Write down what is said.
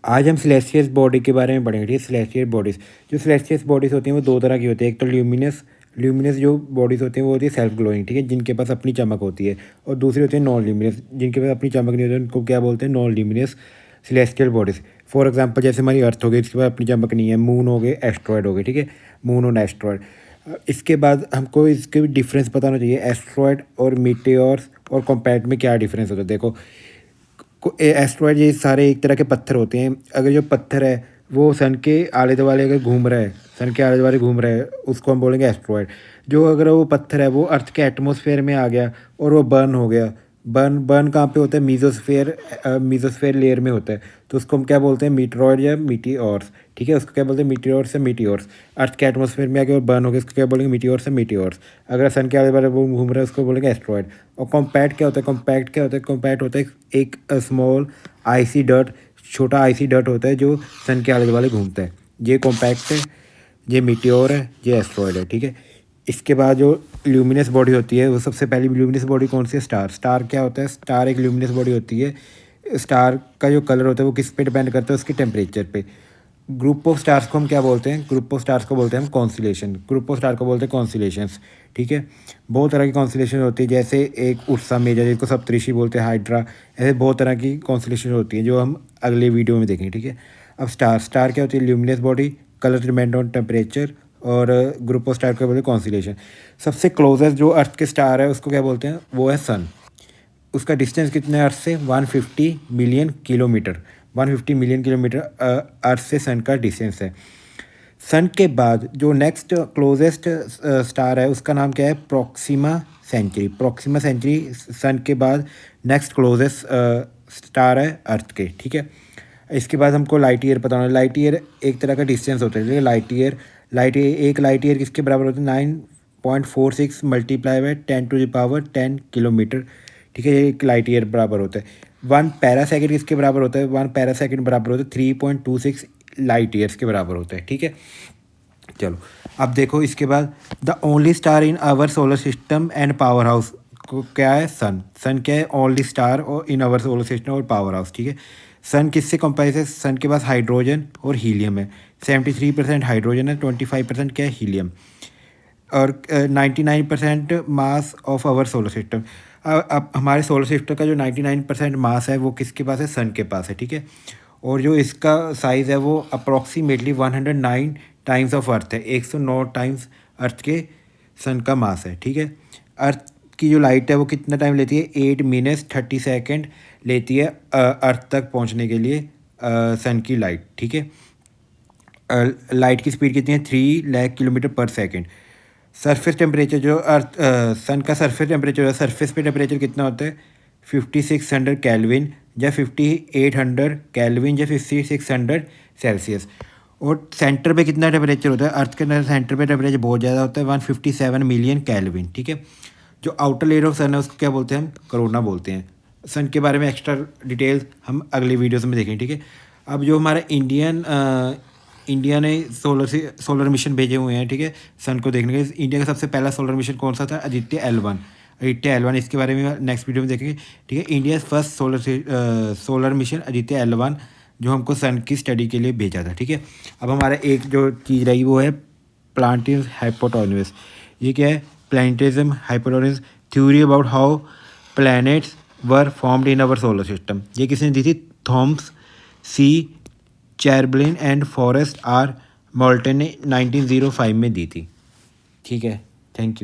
आज हम सेलेस्टियस बॉडी के बारे में पढ़ेंगे, ठीक है। सेलेस्टियल बॉडीज़, जो सेलेस्टियस बॉडीज़ होती हैं वो दो तरह की होती है। एक तो ल्यूमिनस जो बॉडीज़ होती हैं वो होती है सेल्फ ग्लोइंग, ठीक है, जिनके पास अपनी चमक होती है। और दूसरी होती है नॉन ल्यूमिनस, जिनके पास अपनी चमक नहीं होती, उनको क्या बोलते हैं, non luminous celestial bodies. For example जैसे हमारी अर्थ हो गई, इसके पास अपनी चमक नहीं है। मून हो गए, एस्ट्रॉयड हो गए, ठीक है, मून और एस्ट्रॉयड। इसके बाद हमको इसके डिफरेंस पता होना चाहिए, एस्ट्रॉयड और मीटेओर्स और कॉम्पैक्ट में क्या डिफरेंस होता है। देखो, एस्ट्रॉयड ये सारे एक तरह के पत्थर होते हैं। अगर जो पत्थर है वो सन के आले दुआले अगर घूम रहा है, सन के आले दुआले घूम रहा है, उसको हम बोलेंगे एस्ट्रॉयड। जो अगर वो पत्थर है वो अर्थ के एटमॉस्फेयर में आ गया और वो बर्न हो गया, बर्न बर्न कहाँ पे होता है, मीजोस्फेयर लेयर में होता है, तो उसको हम क्या बोलते हैं, मीटरॉयड या मीटियोर्स, ठीक है। उसको क्या बोलते हैं, मीटियोर्स या मीटियोर्स। अर्थ के एटमॉस्फेयर में आके और बर्न हो गया, उसको क्या बोलेंगे, मीटियोर्स या मीटियोर्स। अगर सन के आले दुआले वो घूम रहा है उसको बोलेंगे एस्ट्रॉयड। और कॉम्पैक्ट क्या होता है, कॉम्पैक्ट होता है एक स्मॉल आईसी डर्ट, छोटा आईसी डर्ट होता है जो सन के आले दुआले घूमता है। ये कॉम्पैक्ट है, ये मीटियोर है, ये एस्ट्रॉयड है, ठीक है। इसके बाद जो ल्यूमिनस बॉडी होती है, वो सबसे पहली ल्यूमिनस बॉडी कौन सी है, स्टार क्या होता है, स्टार एक ल्यूमिनस बॉडी होती है। स्टार का जो कलर होता है वो किस पे डिपेंड करता है, उसके टेम्परेचर पे। ग्रुप ऑफ स्टार्स को हम क्या बोलते हैं, ग्रुप ऑफ स्टार्स को बोलते हैं हम कॉन्स्टिलेशन। ग्रुप ऑफ स्टार को बोलते हैं कॉन्स्टिलेशंस, ठीक है। बहुत तरह की कॉन्स्टिलेशन होती है, जैसे एक उर्सा मेजर जिसको सप्तऋषि बोलते हैं, हाइड्रा, ऐसे बहुत तरह की कॉन्स्टिलेशन होती है जो हम अगले वीडियो में देखेंगे, ठीक है। अब स्टार क्या होती है, luminous body, colour depend on temperature, और ग्रुप ऑफ स्टार को बोलते हैं कॉन्स्टिलेशन। सबसे क्लोजेस्ट जो अर्थ के स्टार है उसको क्या बोलते हैं, वो है सन। उसका डिस्टेंस कितना है अर्थ से, 150 मिलियन किलोमीटर। 150 मिलियन किलोमीटर अर्थ से सन का डिस्टेंस है। सन के बाद जो नेक्स्ट क्लोजेस्ट स्टार है उसका नाम क्या है, प्रॉक्सिमा सेंचुरी। सन के बाद नेक्स्ट क्लोजेस्ट स्टार है अर्थ के, ठीक है। इसके बाद हमको लाइट ईयर पता होना है। लाइट ईयर एक तरह का डिस्टेंस होता है, एक लाइट ईयर किसके बराबर होता है, 9.46 मल्टीप्लाई बाय 10⁻10 किलोमीटर, ठीक है। ये एक लाइट ईयर बराबर होता है। 1 पैरासेकंड किसके बराबर होता है, 1 पैरासेकंड बराबर होता है 3.26 लाइट ईयर्स के बराबर होता है, ठीक है। चलो अब देखो, इसके बाद the only star in our solar system and power house को क्या है, सन क्या है, ओनली स्टार और इन आवर सोलर सिस्टम और पावर हाउस, ठीक है। सन किससे कंपाइज है, सन के पास हाइड्रोजन और हीलियम है। 73% हाइड्रोजन है, 25% क्या है, हीलियम। और 99% mass of our solar system. अब हमारे सोलर सिस्टम का जो 99% मास है वो किसके पास है, सन के पास है, ठीक है। और जो इसका साइज़ है वो अप्रॉक्सीमेटली 109 टाइम्स ऑफ अर्थ है, 109 टाइम्स अर्थ के सन का मास है, ठीक है। अर्थ की जो लाइट है वो कितना टाइम लेती है, 8 मिनट्स 30 सेकेंड लेती है अर्थ तक पहुंचने के लिए, सन की लाइट, ठीक है। लाइट की स्पीड कितनी है, 3 लाख किलोमीटर पर सेकेंड। सरफेस टेम्परेचर जो अर्थ सन का सरफेस टेम्परेचर है, सरफेस पे टेम्परेचर कितना होता है, 5600 केल्विन या 5800 केल्विन या 5600 सेल्सियस। और सेंटर पे कितना टेम्परेचर होता है, अर्थ के अंदर सेंटर पे टेम्परेचर बहुत ज़्यादा होता है, 157 मिलियन केल्विन, ठीक है। जो आउटर लेयर ऑफ सन है उसको क्या बोलते हैं, हम कोरोना बोलते हैं। सन के बारे में एक्स्ट्रा डिटेल्स हम अगले वीडियोस में देखेंगे, ठीक है। अब जो हमारा इंडिया ने सोलर मिशन भेजे हुए हैं, ठीक है, सन को देखने के लिए। इंडिया का सबसे पहला सोलर मिशन कौन सा था, आदित्य L1। इसके बारे में नेक्स्ट वीडियो में देखेंगे, ठीक है। India first solar mission Aditya L1 जो हमको सन की स्टडी के लिए भेजा था, ठीक है। अब हमारा एक जो चीज़ रही वो है प्लांटिस हाइपोटेन्यूस। ये क्या है, planetesimal hypotenuse, theory about how planets were formed in our solar system. ये किसने दी थी, Thomas C Chamberlin and Forest R Moulton ने 1905 में दी थी, ठीक है। Thank you.